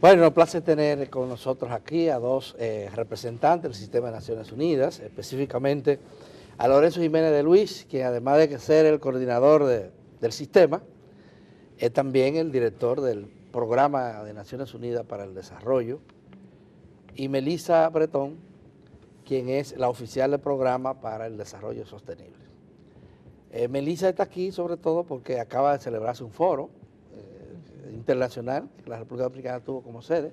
Bueno, nos place tener con nosotros aquí a dos representantes del Sistema de Naciones Unidas, específicamente a Lorenzo Jiménez de Luis, quien además de ser el coordinador del sistema, es también el director del Programa de Naciones Unidas para el Desarrollo, y Melissa Bretón, quien es la oficial del Programa para el Desarrollo Sostenible. Melissa está aquí sobre todo porque acaba de celebrarse un foro internacional que la República Dominicana tuvo como sede.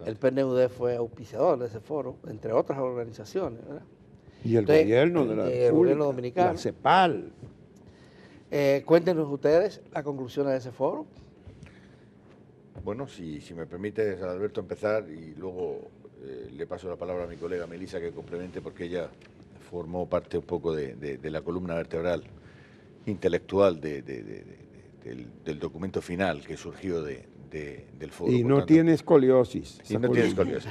El PNUD fue auspiciador de ese foro, entre otras organizaciones, ¿verdad? Y el gobierno de la República, el gobierno dominicano. la CEPAL. Cuéntenos ustedes las conclusiones de ese foro. Bueno, si me permite, Alberto, empezar y luego le paso la palabra a mi colega Melissa que complemente, porque ella formó parte un poco de la columna vertebral intelectual del documento final que surgió del foro. Y no tiene escoliosis. Y no tiene escoliosis.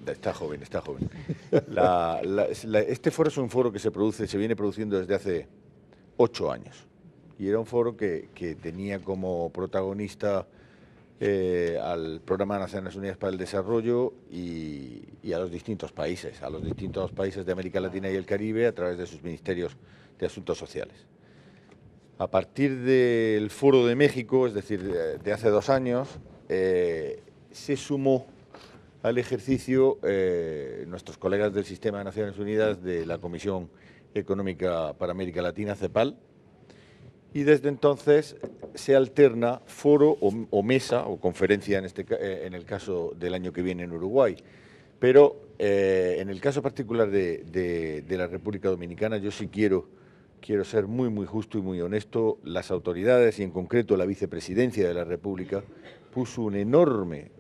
Está joven, está joven. Este foro es un foro que se viene produciendo desde hace 8 años. Y era un foro que tenía como protagonista al Programa de Naciones Unidas para el Desarrollo y a los distintos países de América Latina y el Caribe a través de sus ministerios de Asuntos Sociales. A partir del Foro de México, es decir, de hace 2 años, se sumó al ejercicio nuestros colegas del Sistema de Naciones Unidas de la Comisión Económica para América Latina, CEPAL, y desde entonces se alterna foro o mesa o conferencia en el caso del año que viene en Uruguay. Pero en el caso particular de la República Dominicana, yo sí quiero ser muy justo y muy honesto. Las autoridades y en concreto la vicepresidencia de la República puso un enorme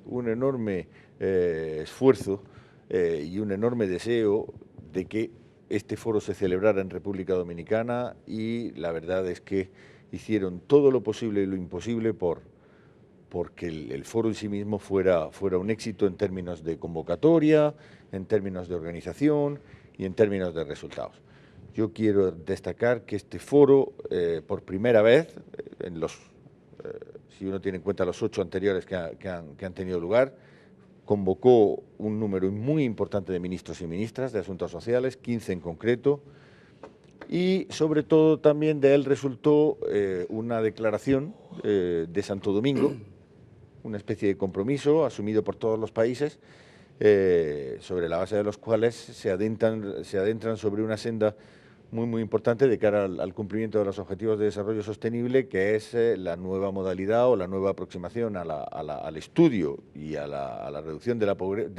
esfuerzo y un enorme deseo de que este foro se celebrara en República Dominicana, y la verdad es que hicieron todo lo posible y lo imposible porque el foro en sí mismo fuera un éxito en términos de convocatoria, en términos de organización y en términos de resultados. Yo quiero destacar que este foro, por primera vez, si uno tiene en cuenta los 8 anteriores que han tenido lugar, convocó un número muy importante de ministros y ministras de Asuntos Sociales, 15 en concreto, y sobre todo también de él resultó una declaración de Santo Domingo, una especie de compromiso asumido por todos los países, sobre la base de los cuales se adentran sobre una senda muy importante de cara al cumplimiento de los Objetivos de Desarrollo Sostenible, que es la nueva modalidad o la nueva aproximación al estudio y a la reducción de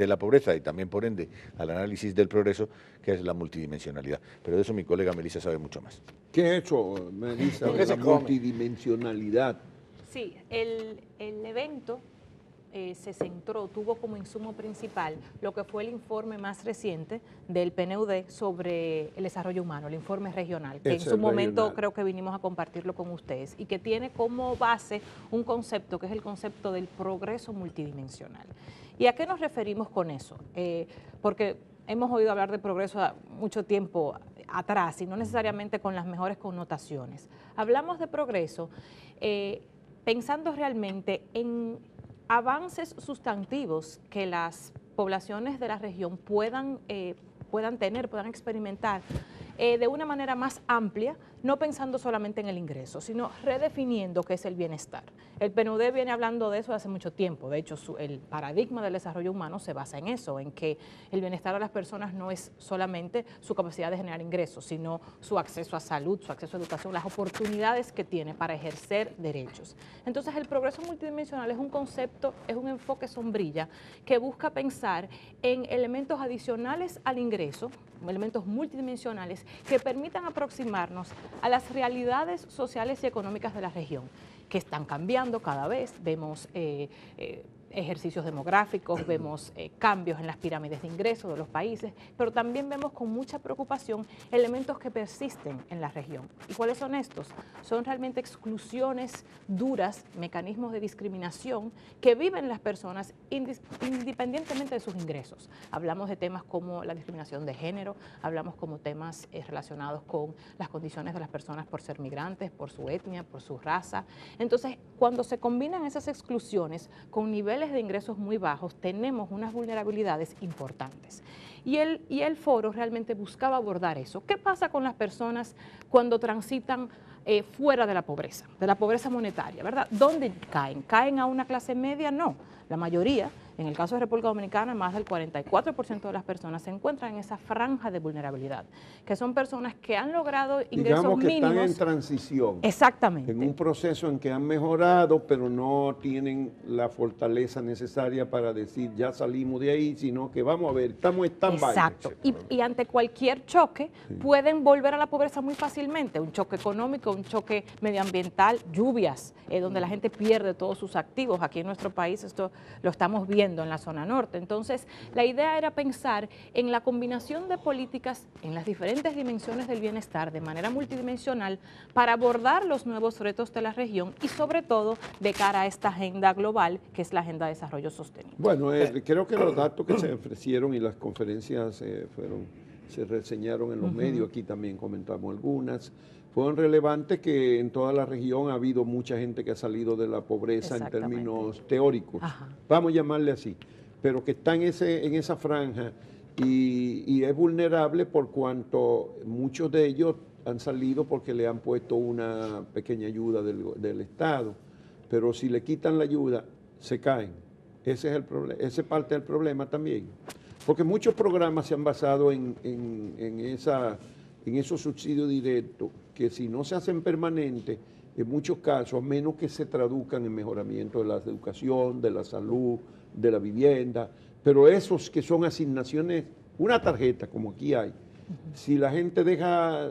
la pobreza y también, por ende, al análisis del progreso, que es la multidimensionalidad. Pero de eso mi colega Melissa sabe mucho más. ¿Qué es eso, Melissa, de la multidimensionalidad? Sí, el evento tuvo como insumo principal lo que fue el informe más reciente del PNUD sobre el desarrollo humano, el informe regional, que en su momento creo que vinimos a compartirlo con ustedes, y que tiene como base un concepto que es el concepto del progreso multidimensional. ¿Y a qué nos referimos con eso? Porque hemos oído hablar de progreso mucho tiempo atrás y no necesariamente con las mejores connotaciones. Hablamos de progreso pensando realmente en avances sustantivos que las poblaciones de la región puedan experimentar de una manera más amplia, no pensando solamente en el ingreso, sino redefiniendo qué es el bienestar. El PNUD viene hablando de eso hace mucho tiempo. De hecho, el paradigma del desarrollo humano se basa en eso, en que el bienestar de las personas no es solamente su capacidad de generar ingresos, sino su acceso a salud, su acceso a educación, las oportunidades que tiene para ejercer derechos. Entonces, el progreso multidimensional es un concepto, es un enfoque sombrilla que busca pensar en elementos adicionales al ingreso, elementos multidimensionales que permitan aproximarnos a las realidades sociales y económicas de la región, que están cambiando cada vez. Vemos ejercicios demográficos, vemos cambios en las pirámides de ingresos de los países, pero también vemos con mucha preocupación elementos que persisten en la región. ¿Y cuáles son estos? Son realmente exclusiones duras, mecanismos de discriminación que viven las personas independientemente de sus ingresos. Hablamos de temas como la discriminación de género, hablamos como temas relacionados con las condiciones de las personas por ser migrantes, por su etnia, por su raza. Entonces, cuando se combinan esas exclusiones con niveles niveles de ingresos muy bajos tenemos unas vulnerabilidades importantes. Y el foro realmente buscaba abordar eso. ¿Qué pasa con las personas cuando transitan fuera de la pobreza monetaria, ¿verdad? ¿Dónde caen? ¿Caen a una clase media? No, la mayoría. En el caso de República Dominicana, más del 44% de las personas se encuentran en esa franja de vulnerabilidad, que son personas que han logrado ingresos digamos que mínimos. están en transición. Exactamente. En un proceso en que han mejorado, pero no tienen la fortaleza necesaria para decir ya salimos de ahí, sino que vamos a ver, estamos en stand-by. Exacto. Y ante cualquier choque pueden volver a la pobreza muy fácilmente, un choque económico, un choque medioambiental, lluvias, donde la gente pierde todos sus activos. Aquí en nuestro país esto lo estamos viendo en la zona norte. Entonces, la idea era pensar en la combinación de políticas en las diferentes dimensiones del bienestar de manera multidimensional para abordar los nuevos retos de la región y sobre todo de cara a esta agenda global que es la Agenda de Desarrollo Sostenible. Bueno, creo que los datos que se ofrecieron y las conferencias se reseñaron en los medios, aquí también comentamos algunas, fueron relevantes, que en toda la región ha habido mucha gente que ha salido de la pobreza en términos teóricos, vamos a llamarle así, pero que está en esa franja y es vulnerable por cuanto muchos de ellos han salido porque le han puesto una pequeña ayuda del Estado, pero si le quitan la ayuda, se caen. Ese es el problema, esa es parte del problema también, porque muchos programas se han basado en esos subsidios directos que si no se hacen permanentes, en muchos casos, a menos que se traduzcan en mejoramiento de la educación, de la salud, de la vivienda, pero esos que son asignaciones, una tarjeta como aquí hay, si la gente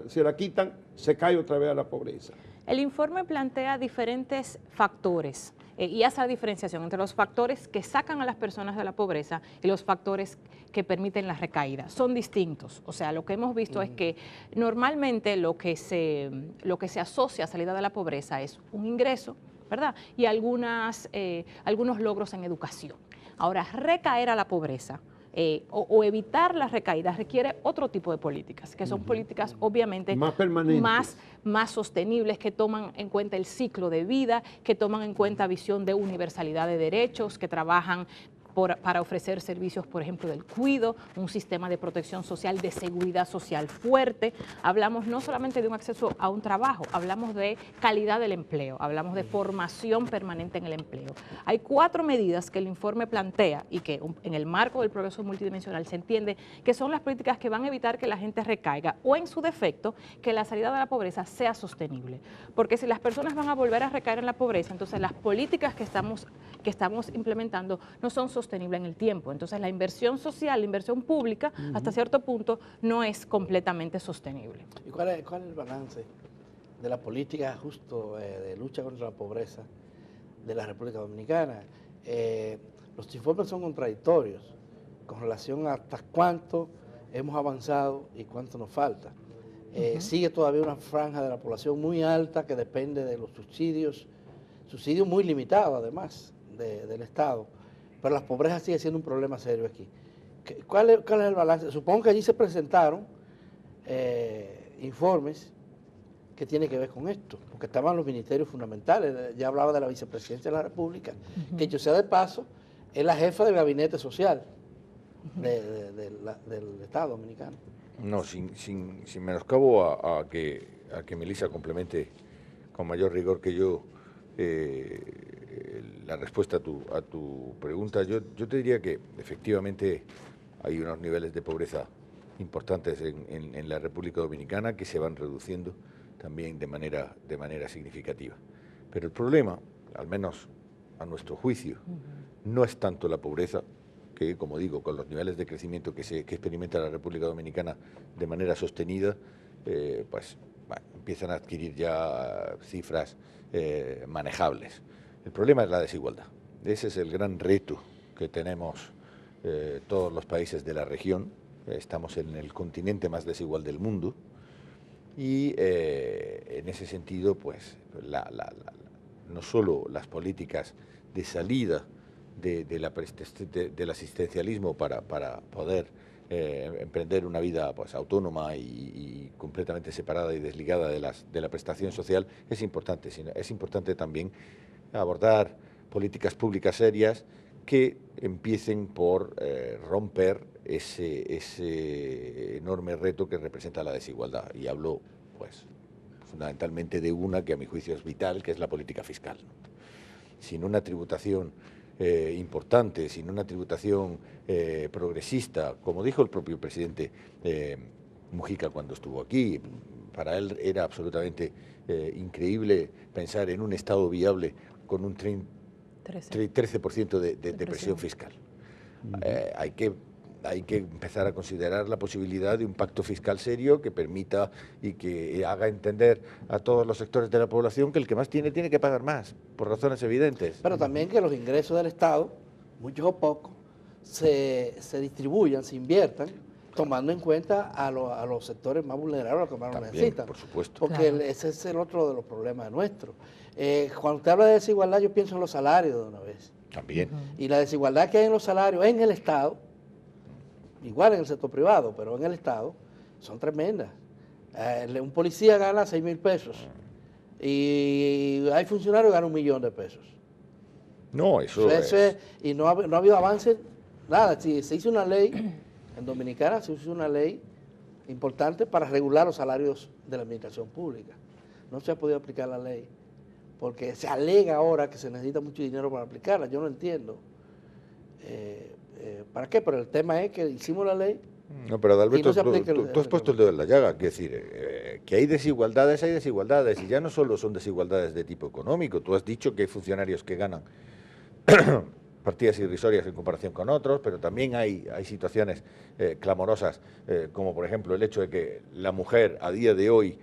se la quitan, se cae otra vez a la pobreza. El informe plantea diferentes factores y hace la diferenciación entre los factores que sacan a las personas de la pobreza y los factores que permiten la recaída. Son distintos. O sea, lo que hemos visto es que normalmente lo que se asocia a salida de la pobreza es un ingreso, ¿verdad? Y algunos logros en educación. Ahora, recaer a la pobreza o evitar las recaídas requiere otro tipo de políticas, que son políticas obviamente más permanentes, más sostenibles, que toman en cuenta el ciclo de vida, que toman en cuenta visión de universalidad de derechos, que trabajan para ofrecer servicios, por ejemplo, del cuidado, un sistema de protección social, de seguridad social fuerte. Hablamos no solamente de un acceso a un trabajo, hablamos de calidad del empleo, hablamos de formación permanente en el empleo. Hay 4 medidas que el informe plantea y que en el marco del progreso multidimensional se entiende que son las políticas que van a evitar que la gente recaiga o, en su defecto, que la salida de la pobreza sea sostenible. Porque si las personas van a volver a recaer en la pobreza, entonces las políticas que estamos implementando no son sostenibles en el tiempo. Entonces la inversión social, la inversión pública, hasta cierto punto no es completamente sostenible. ¿Y cuál es el balance de la política justo de lucha contra la pobreza de la República Dominicana? Los informes son contradictorios con relación a hasta cuánto hemos avanzado y cuánto nos falta. Sigue todavía una franja de la población muy alta que depende de los subsidios muy limitados además del Estado. Pero la pobreza sigue siendo un problema serio aquí. ¿Cuál es el balance? Supongo que allí se presentaron informes que tienen que ver con esto, porque estaban los ministerios fundamentales. Ya hablaba de la vicepresidencia de la República, que yo sea de paso, es la jefa del gabinete social del Estado Dominicano. No, sin menoscabo a que Melissa complemente con mayor rigor que yo la respuesta a tu pregunta, yo te diría que efectivamente hay unos niveles de pobreza importantes en la República Dominicana que se van reduciendo también de manera significativa. Pero el problema, al menos a nuestro juicio, no es tanto la pobreza, que, como digo, con los niveles de crecimiento que experimenta la República Dominicana de manera sostenida, empiezan a adquirir ya cifras manejables. El problema es la desigualdad. Ese es el gran reto que tenemos todos los países de la región. Estamos en el continente más desigual del mundo y en ese sentido, pues, no solo las políticas de salida del asistencialismo para poder emprender una vida, pues, autónoma y completamente separada y desligada de la prestación social es importante, sino es importante también abordar políticas públicas serias que empiecen por romper ese enorme reto que representa la desigualdad. Y hablo, pues, fundamentalmente de una que a mi juicio es vital, que es la política fiscal. Sin una tributación importante, sin una tributación progresista, como dijo el propio presidente Mujica cuando estuvo aquí, para él era absolutamente increíble pensar en un Estado viable con un 13% de presión fiscal. Hay que empezar a considerar la posibilidad de un pacto fiscal serio que permita y que haga entender a todos los sectores de la población que el que más tiene que pagar más, por razones evidentes. Pero también que los ingresos del Estado, muchos o pocos, se distribuyan, se inviertan, tomando en cuenta a los sectores más vulnerables, a los que más lo necesitan. Por supuesto. Porque claro, ese es el otro de los problemas nuestros. Cuando usted habla de desigualdad, yo pienso en los salarios de una vez. También. Y la desigualdad que hay en los salarios en el Estado, igual en el sector privado, pero en el Estado, son tremendas. Un policía gana 6.000 pesos y hay funcionarios que ganan 1 millón de pesos. No, eso es... Y no ha habido avance, nada. Se hizo una ley, en Dominicana se hizo una ley importante para regular los salarios de la administración pública. No se ha podido aplicar la ley, porque se alega ahora que se necesita mucho dinero para aplicarla. Yo no entiendo. ¿Para qué? Pero el tema es que hicimos la ley. No, pero Adalberto, no se aplica tú has puesto el dedo en la llaga, quiero decir, que hay desigualdades, y ya no solo son desigualdades de tipo económico. Tú has dicho que hay funcionarios que ganan partidas irrisorias en comparación con otros, pero también hay situaciones clamorosas, como por ejemplo el hecho de que la mujer a día de hoy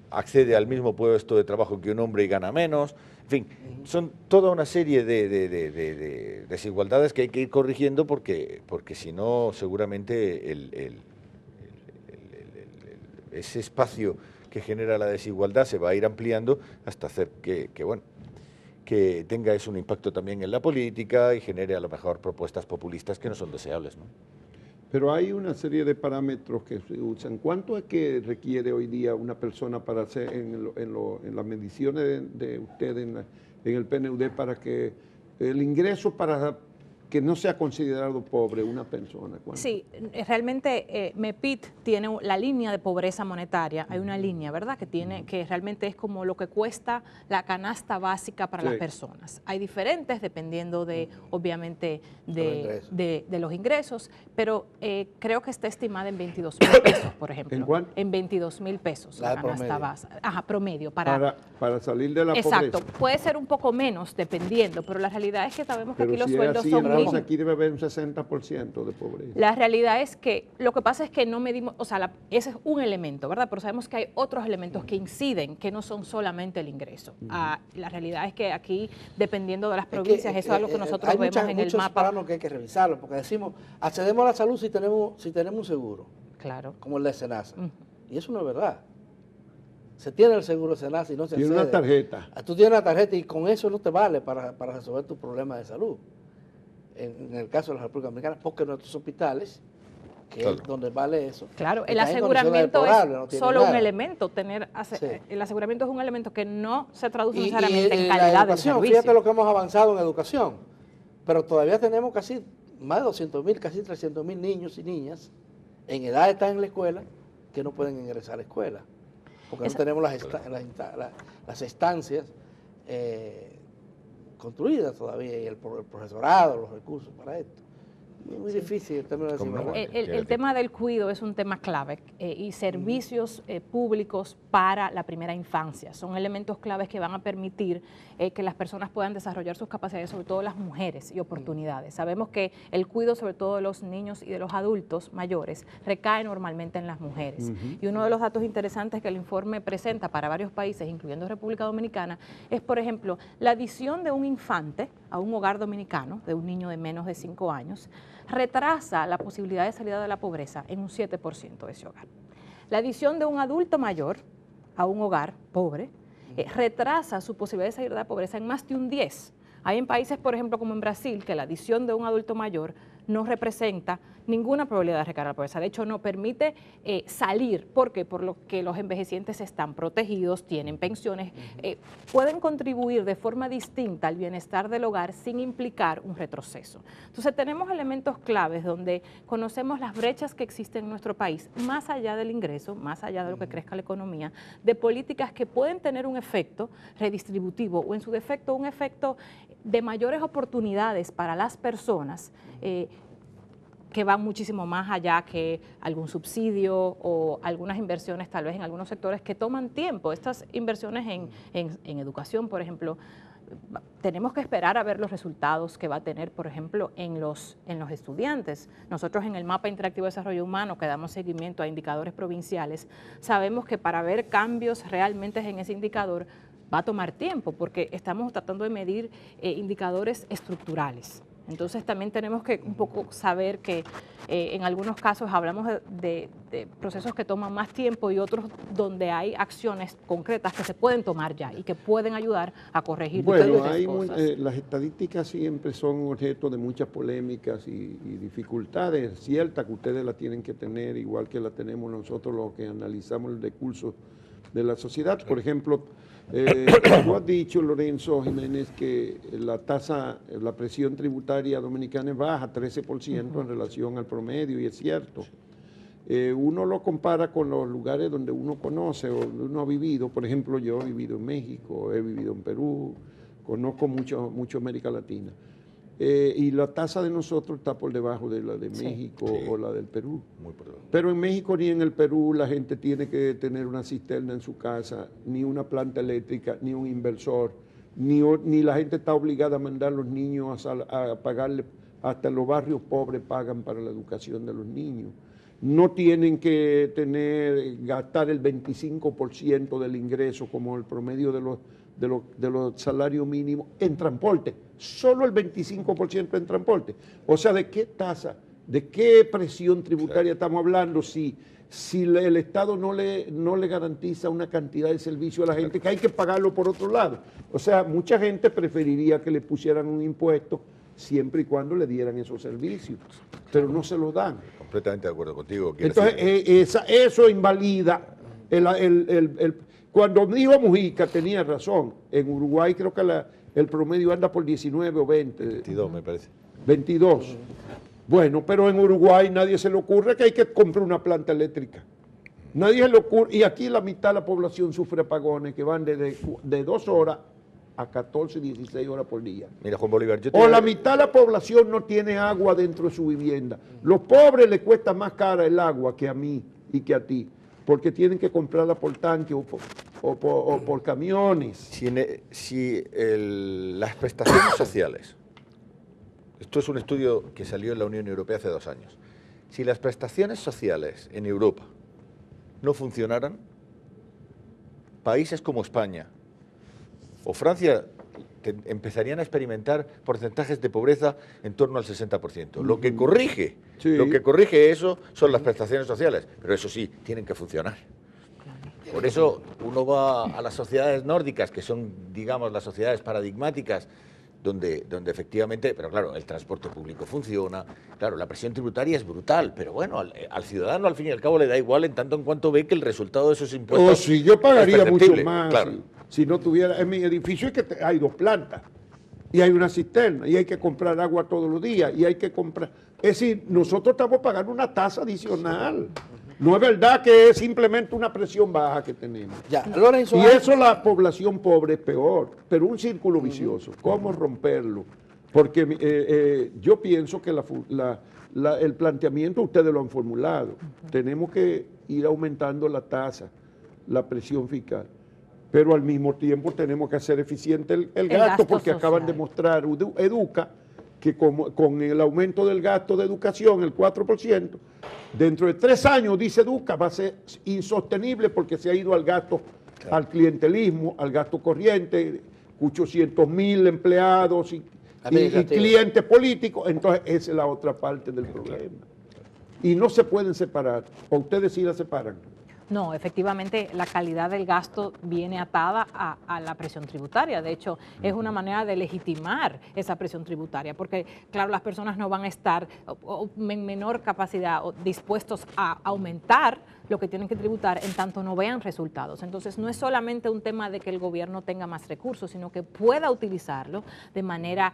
accede al mismo puesto de trabajo que un hombre y gana menos. En fin, son toda una serie de desigualdades que hay que ir corrigiendo porque si no, seguramente ese espacio que genera la desigualdad se va a ir ampliando hasta hacer que tenga eso un impacto también en la política y genere a lo mejor propuestas populistas que no son deseables, ¿no? Pero hay una serie de parámetros que se usan. ¿Cuánto es que requiere hoy día una persona para hacer en las mediciones de usted en el PNUD para que el ingreso para que no sea considerado pobre una persona? ¿Cuánto? Sí, realmente MEPIT tiene la línea de pobreza monetaria, hay una línea, ¿verdad?, que realmente es como lo que cuesta la canasta básica para las personas. Hay diferentes dependiendo de, obviamente, de los ingresos, pero creo que está estimada en 22.000 pesos, por ejemplo. ¿En cuánto? En 22.000 pesos la canasta básica. Ajá, promedio. Para salir de la pobreza. Exacto, puede ser un poco menos dependiendo, pero la realidad es que sabemos que Pero aquí los si sueldos así, son entonces mínimos. aquí debe haber un 60% de pobreza. La realidad es que lo que pasa es que no medimos, o sea, ese es un elemento, ¿verdad? Pero sabemos que hay otros elementos que inciden, que no son solamente el ingreso. La realidad es que aquí, dependiendo de las provincias, eso es algo que nosotros vemos en el mapa. Hay muchos que hay que revisarlo, porque decimos, accedemos a la salud si tenemos un seguro, claro, como el de SENASA. Y eso no es verdad. Se tiene el seguro de SENASA y no se accede. Tiene una tarjeta. Tú tienes una tarjeta y con eso no te vale para resolver tus problemas de salud. En el caso de la República Dominicana, porque nuestros hospitales, que es donde vale eso. Claro, el están en aseguramiento condiciones es no tienen solo un nada. elemento. Sí. El aseguramiento es un elemento que no se traduce Y necesariamente en la calidad del educación, servicio. fíjate lo que hemos avanzado en educación, pero todavía tenemos casi más de 200.000, casi 300.000 niños y niñas en edad de estar en la escuela que no pueden ingresar a la escuela, porque no tenemos las estancias construidas todavía, y el profesorado, los recursos para esto. Es muy difícil el término de desigualdad. El tema del cuidado es un tema clave y servicios públicos para la primera infancia son elementos claves que van a permitir que las personas puedan desarrollar sus capacidades, sobre todo las mujeres, y oportunidades. Sabemos que el cuidado, sobre todo de los niños y de los adultos mayores, recae normalmente en las mujeres. Y uno de los datos interesantes que el informe presenta para varios países, incluyendo República Dominicana, es, por ejemplo, la adición de un infante a un hogar dominicano, de un niño de menos de 5 años, retrasa la posibilidad de salida de la pobreza en un 7% de ese hogar. La adición de un adulto mayor a un hogar pobre retrasa su posibilidad de salir de la pobreza en más de un 10%. Hay en países, por ejemplo, como en Brasil, que la adición de un adulto mayor no representa ninguna probabilidad de recaer a la pobreza. De hecho, no permite salir. ¿Por qué? Por lo que los envejecientes están protegidos, tienen pensiones, pueden contribuir de forma distinta al bienestar del hogar sin implicar un retroceso. Entonces, tenemos elementos claves donde conocemos las brechas que existen en nuestro país, más allá del ingreso, más allá de lo que crezca la economía, de políticas que pueden tener un efecto redistributivo o en su defecto un efecto de mayores oportunidades para las personas, que van muchísimo más allá que algún subsidio o algunas inversiones tal vez en algunos sectores que toman tiempo. Estas inversiones en educación, por ejemplo, tenemos que esperar a ver los resultados que va a tener, por ejemplo, en los estudiantes. Nosotros en el Mapa Interactivo de Desarrollo Humano, que damos seguimiento a indicadores provinciales, sabemos que para ver cambios realmente en ese indicador va a tomar tiempo, porque estamos tratando de medir indicadores estructurales. Entonces también tenemos que un poco saber que en algunos casos hablamos de procesos que toman más tiempo y otros donde hay acciones concretas que se pueden tomar ya y que pueden ayudar a corregir diferentes cosas. Las estadísticas siempre son objeto de muchas polémicas y dificultades ciertas que ustedes las tienen que tener, igual que la tenemos nosotros los que analizamos el recurso de la sociedad. Por ejemplo, tú has dicho, Lorenzo Jiménez, que la presión tributaria dominicana es baja, 13% en relación al promedio, y es cierto. Uno lo compara con los lugares donde uno conoce o donde uno ha vivido. Por ejemplo, yo he vivido en México, he vivido en Perú, conozco mucho América Latina. Y la tasa de nosotros está por debajo de la de México o la del Perú. Muy por debajo. Pero en México ni en el Perú la gente tiene que tener una cisterna en su casa, ni una planta eléctrica, ni un inversor, ni la gente está obligada a mandar a los niños a pagarle, hasta los barrios pobres pagan para la educación de los niños. No tienen que gastar el 25% del ingreso como el promedio de los salarios mínimos en transporte, solo el 25% en transporte. O sea, ¿de qué tasa, de qué presión tributaria estamos hablando si el Estado no le garantiza una cantidad de servicio a la gente que hay que pagarlo por otro lado? O sea, mucha gente preferiría que le pusieran un impuesto siempre y cuando le dieran esos servicios, pero no se los dan. Completamente de acuerdo contigo. Entonces, eso invalida cuando dijo Mujica tenía razón. En Uruguay creo que el promedio anda por 19 o 20. 22 me parece. 22. Bueno, pero en Uruguay nadie se le ocurre que hay que comprar una planta eléctrica. Nadie se le ocurre. Y aquí la mitad de la población sufre apagones que van de 2 horas a 14, 16 horas por día. Mira, Juan Bolívar, la mitad de la población no tiene agua dentro de su vivienda. Los pobres les cuesta más cara el agua que a mí y que a ti, porque tienen que comprarla por tanque o por camiones. Las prestaciones sociales, esto es un estudio que salió en la Unión Europea hace 2 años, si las prestaciones sociales en Europa no funcionaran, países como España o Francia empezarían a experimentar porcentajes de pobreza en torno al 60%. Lo que corrige eso son las prestaciones sociales, pero eso sí, tienen que funcionar. Por eso uno va a las sociedades nórdicas, que son, digamos, las sociedades paradigmáticas, donde efectivamente, pero claro, el transporte público funciona, claro, la presión tributaria es brutal, pero bueno, al ciudadano al fin y al cabo le da igual en tanto en cuanto ve que el resultado de esos impuestos sí, yo pagaría mucho más, claro. Si no tuviera, en mi edificio es que hay 2 plantas, y hay una cisterna, y hay que comprar agua todos los días, y hay que comprar, es decir, nosotros estamos pagando una tasa adicional. No es verdad que es simplemente una presión baja que tenemos. Y eso la población pobre es peor, pero un círculo vicioso. ¿Cómo romperlo? Porque yo pienso que el planteamiento ustedes lo han formulado. Tenemos que ir aumentando la tasa, la presión fiscal. Pero al mismo tiempo tenemos que hacer eficiente el gasto, porque social. Acaban de mostrar Educa que con el aumento del gasto de educación, el 4%, dentro de 3 años, dice Educa, va a ser insostenible porque se ha ido al gasto, al clientelismo, al gasto corriente, 800.000 empleados y clientes políticos. Entonces esa es la otra parte del problema. Y no se pueden separar, o ustedes sí la separan. No, efectivamente la calidad del gasto viene atada a la presión tributaria. De hecho, es una manera de legitimar esa presión tributaria, porque claro, las personas no van a estar en menor capacidad o dispuestos a aumentar lo que tienen que tributar en tanto no vean resultados. Entonces, no es solamente un tema de que el gobierno tenga más recursos, sino que pueda utilizarlo de manera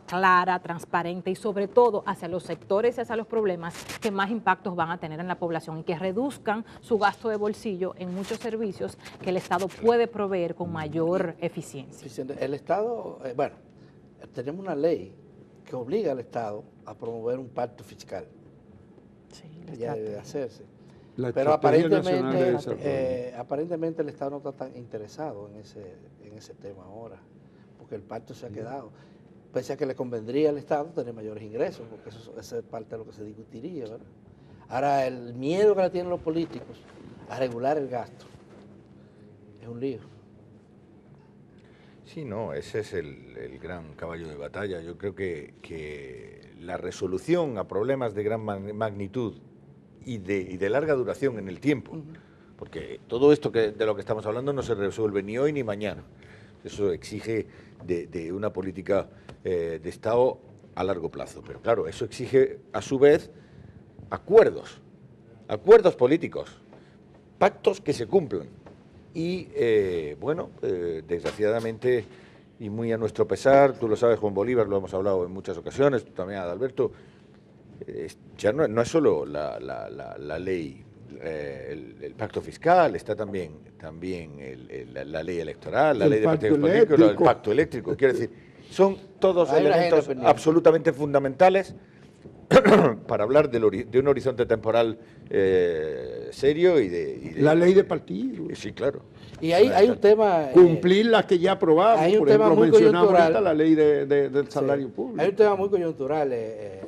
clara, transparente y sobre todo hacia los sectores y hacia los problemas que más impactos van a tener en la población y que reduzcan su gasto de bolsillo en muchos servicios que el Estado puede proveer con mayor eficiencia. El Estado, bueno, tenemos una ley que obliga al Estado a promover un pacto fiscal. Sí, Ya debe hacerse. Pero aparentemente el Estado no está tan interesado en ese tema ahora, porque el pacto se ha quedado. Pese a que le convendría al Estado tener mayores ingresos, porque eso es parte de lo que se discutiría, ¿verdad? Ahora, el miedo que le tienen los políticos a regular el gasto es un lío. Sí, no, ese es el gran caballo de batalla. Yo creo que la resolución a problemas de gran magnitud y de larga duración en el tiempo, porque todo esto de lo que estamos hablando no se resuelve ni hoy ni mañana. Eso exige de una política de Estado a largo plazo. Pero claro, eso exige a su vez acuerdos políticos, pactos que se cumplan. Y desgraciadamente y muy a nuestro pesar, tú lo sabes, Juan Bolívar, lo hemos hablado en muchas ocasiones, tú también, Adalberto, ya no es solo la ley, el pacto fiscal, está también la ley electoral, la ley de partidos políticos, el pacto eléctrico. Quiero decir, son todos elementos absolutamente fundamentales para hablar de un horizonte temporal serio y de la ley de partidos. Sí, claro. Y hay un tema... cumplir las que ya aprobamos. Hay un por tema ejemplo, muy mencionamos coyuntural. ahorita la ley del salario público. Hay un tema muy coyuntural,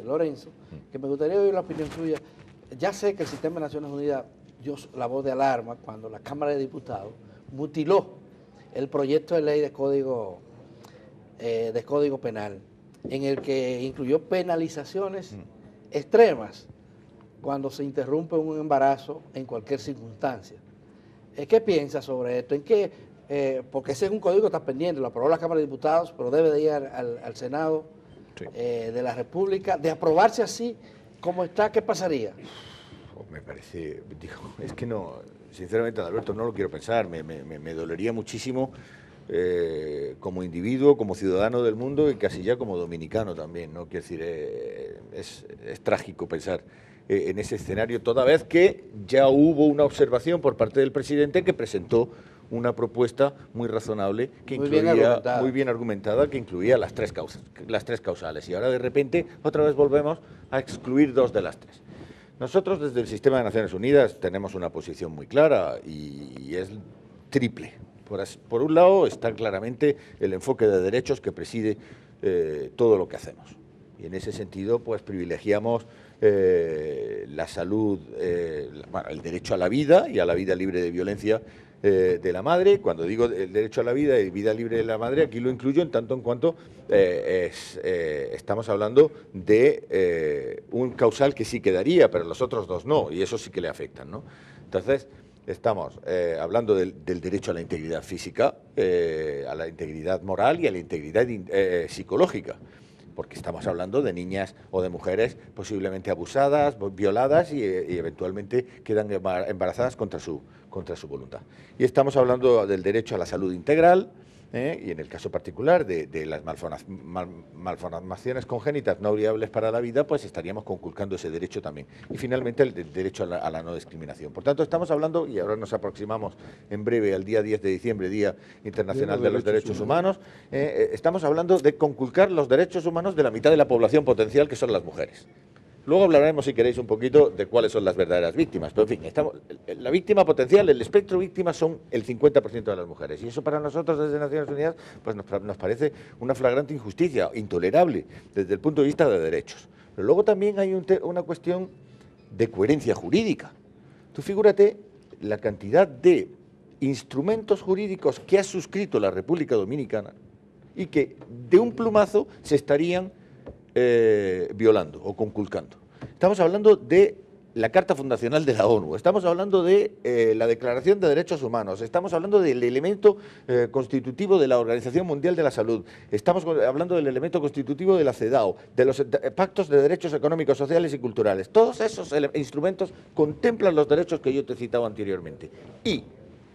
Lorenzo, que me gustaría oír la opinión suya. Ya sé que el Sistema de Naciones Unidas dio la voz de alarma cuando la Cámara de Diputados mutiló el proyecto de ley de código penal, en el que incluyó penalizaciones extremas cuando se interrumpe un embarazo en cualquier circunstancia. ¿Qué piensa sobre esto? Porque ese es un código que está pendiente, lo aprobó la Cámara de Diputados, pero debe de ir al Senado de la República. De aprobarse así, como está, ¿qué pasaría? Me parece, es que no, sinceramente, Alberto, no lo quiero pensar, me dolería muchísimo como individuo, como ciudadano del mundo y casi ya como dominicano también, ¿no? Quiero decir, es trágico pensar en ese escenario, toda vez que ya hubo una observación por parte del presidente que presentó una propuesta muy razonable, que muy bien argumentada, que incluía las tres causales, y ahora de repente otra vez volvemos a excluir dos de las tres. Nosotros desde el Sistema de Naciones Unidas tenemos una posición muy clara y es triple. Por un lado está claramente el enfoque de derechos que preside todo lo que hacemos. Y en ese sentido, pues privilegiamos la salud, el derecho a la vida y a la vida libre de violencia de la madre. Cuando digo el derecho a la vida y vida libre de la madre, aquí lo incluyo en tanto en cuanto estamos hablando de un causal que sí quedaría, pero los otros dos no, y eso sí que le afectan, ¿no? Entonces, estamos hablando del derecho a la integridad física, a la integridad moral y a la integridad psicológica, porque estamos hablando de niñas o de mujeres posiblemente abusadas, violadas y eventualmente quedan embarazadas contra su voluntad. Y estamos hablando del derecho a la salud integral, y en el caso particular de las malformaciones congénitas no viables para la vida, pues estaríamos conculcando ese derecho también. Y finalmente el derecho a la no discriminación. Por tanto, estamos hablando, y ahora nos aproximamos en breve al día 10 de diciembre, Día Internacional de los Derechos Humanos, estamos hablando de conculcar los derechos humanos de la mitad de la población potencial, que son las mujeres. Luego hablaremos, si queréis, un poquito de cuáles son las verdaderas víctimas. Pero, en fin, la víctima potencial, el espectro víctima son el 50% de las mujeres. Y eso para nosotros, desde Naciones Unidas, pues nos parece una flagrante injusticia, intolerable, desde el punto de vista de derechos. Pero luego también hay una cuestión de coherencia jurídica. Tú figúrate la cantidad de instrumentos jurídicos que ha suscrito la República Dominicana y que de un plumazo se estarían violando o conculcando. Estamos hablando de la Carta Fundacional de la ONU, estamos hablando de la Declaración de Derechos Humanos, estamos hablando del elemento constitutivo de la Organización Mundial de la Salud, estamos hablando del elemento constitutivo de la CEDAW, de los pactos de derechos económicos, sociales y culturales. Todos esos instrumentos contemplan los derechos que yo te he citado anteriormente. Y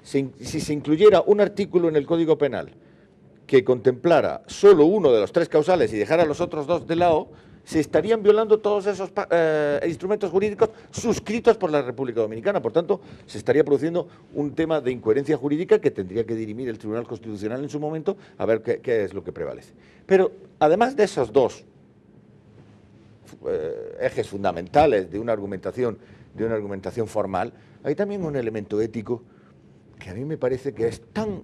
si se incluyera un artículo en el Código Penal que contemplara solo uno de los 3 causales y dejara los otros 2 de lado, se estarían violando todos esos instrumentos jurídicos suscritos por la República Dominicana. Por tanto, se estaría produciendo un tema de incoherencia jurídica que tendría que dirimir el Tribunal Constitucional en su momento a ver qué es lo que prevalece. Pero, además de esos 2 ejes fundamentales de una argumentación formal, hay también un elemento ético que a mí me parece que es tan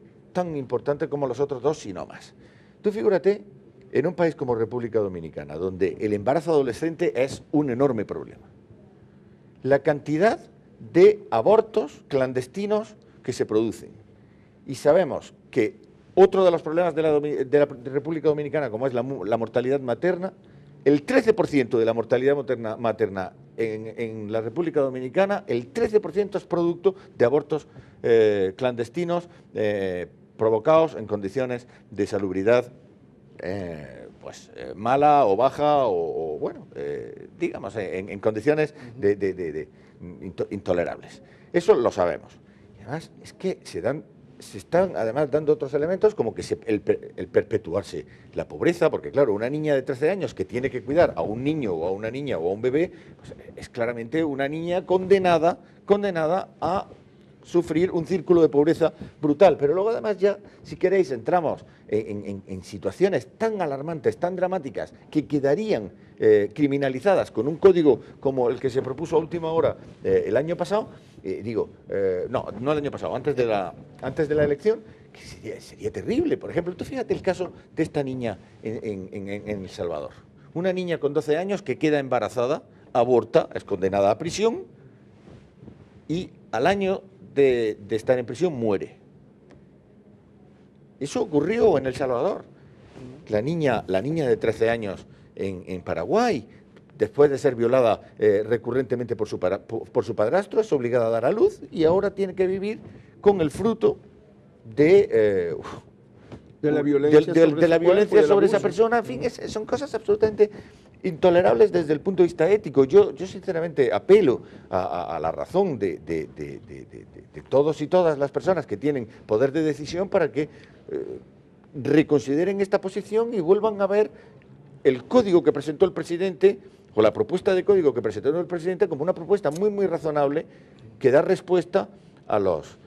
importante como los otros 2, si no más. Tú figúrate en un país como República Dominicana, donde el embarazo adolescente es un enorme problema. La cantidad de abortos clandestinos que se producen. Y sabemos que otro de los problemas de la República Dominicana, como es la mortalidad materna, el 13% de la mortalidad materna en la República Dominicana, el 13% es producto de abortos clandestinos provocados en condiciones de salubridad mala o baja o bueno, digamos, en condiciones intolerables. Eso lo sabemos. Y además es que se están además dando otros elementos como que el perpetuarse la pobreza, porque claro, una niña de 13 años que tiene que cuidar a un niño o a una niña o a un bebé, pues es claramente una niña condenada a sufrir un círculo de pobreza brutal. Pero luego además ya, si queréis, entramos en situaciones tan alarmantes, tan dramáticas, que quedarían criminalizadas con un código como el que se propuso a última hora el año pasado, no el año pasado, antes de la elección, que sería terrible. Por ejemplo, tú fíjate el caso de esta niña en El Salvador. Una niña con 12 años que queda embarazada, aborta, es condenada a prisión y al año de estar en prisión muere. Eso ocurrió en El Salvador. La niña de 13 años en Paraguay, después de ser violada recurrentemente por su padrastro, es obligada a dar a luz y ahora tiene que vivir con el fruto de la violencia sobre esa persona. En fin, son cosas absolutamente intolerables desde el punto de vista ético. Yo sinceramente apelo a la razón de todos y todas las personas que tienen poder de decisión para que reconsideren esta posición y vuelvan a ver el código que presentó el presidente, o la propuesta de código que presentó el presidente, como una propuesta muy, muy razonable que da respuesta a los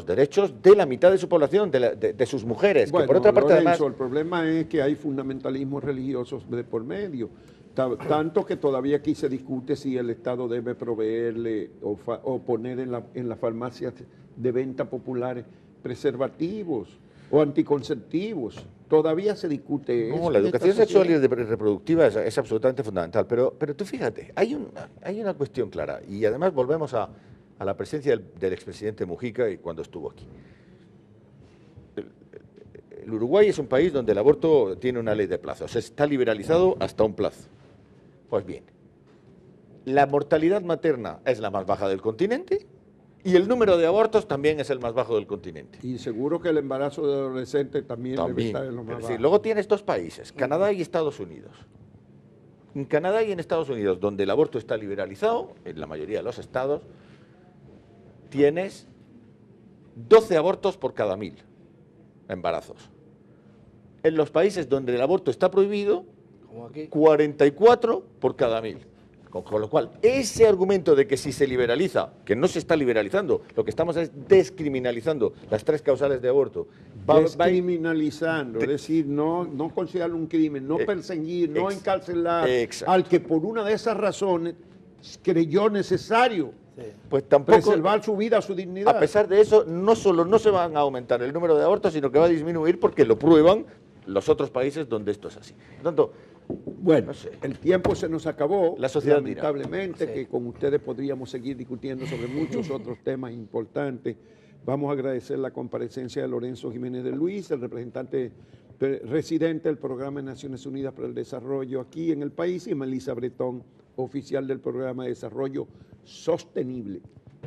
derechos de la mitad de su población, de sus mujeres. Bueno, que por otra parte, Lorenzo, además, el problema es que hay fundamentalismos religiosos de por medio, tanto que todavía aquí se discute si el Estado debe proveerle o poner en las farmacias de venta populares preservativos o anticonceptivos. Todavía se discute eso. No, la educación sexual y reproductiva es absolutamente fundamental, pero tú fíjate, hay una cuestión clara, y además volvemos a la presencia del expresidente Mujica y cuando estuvo aquí. El Uruguay es un país donde el aborto tiene una ley de plazo, o sea, está liberalizado hasta un plazo. Pues bien, la mortalidad materna es la más baja del continente y el número de abortos también es el más bajo del continente. Y seguro que el embarazo de adolescentes también debe estar en lo más bajo. Luego tienes 2 países, Canadá y Estados Unidos. En Canadá y en Estados Unidos, donde el aborto está liberalizado, en la mayoría de los estados, tienes 12 abortos por cada 1000 embarazos. En los países donde el aborto está prohibido, Como aquí. 44 por cada 1000. Con lo cual, ese argumento de que si se liberaliza, que no se está liberalizando, lo que estamos es descriminalizando las 3 causales de aborto. Descriminalizando, es decir, no considerar un crimen, no perseguir, no encarcelar al que por una de esas razones creyó necesario Pues tampoco, preservar su vida, su dignidad. a pesar de eso, no solo no se van a aumentar el número de abortos, sino que va a disminuir porque lo prueban los otros países donde esto es así. Por tanto, bueno, no sé. el tiempo se nos acabó, La sociedad dirá. lamentablemente, Sí. que con ustedes podríamos seguir discutiendo sobre muchos otros temas importantes. Vamos a agradecer la comparecencia de Lorenzo Jiménez de Luis, el representante residente del Programa de Naciones Unidas para el Desarrollo aquí en el país, y Melissa Bretón, oficial del Programa de Desarrollo Sostenible.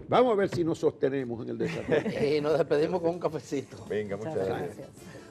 Vamos a ver si nos sostenemos en el desarrollo. Y nos despedimos con un cafecito. Venga, muchas gracias. Gracias.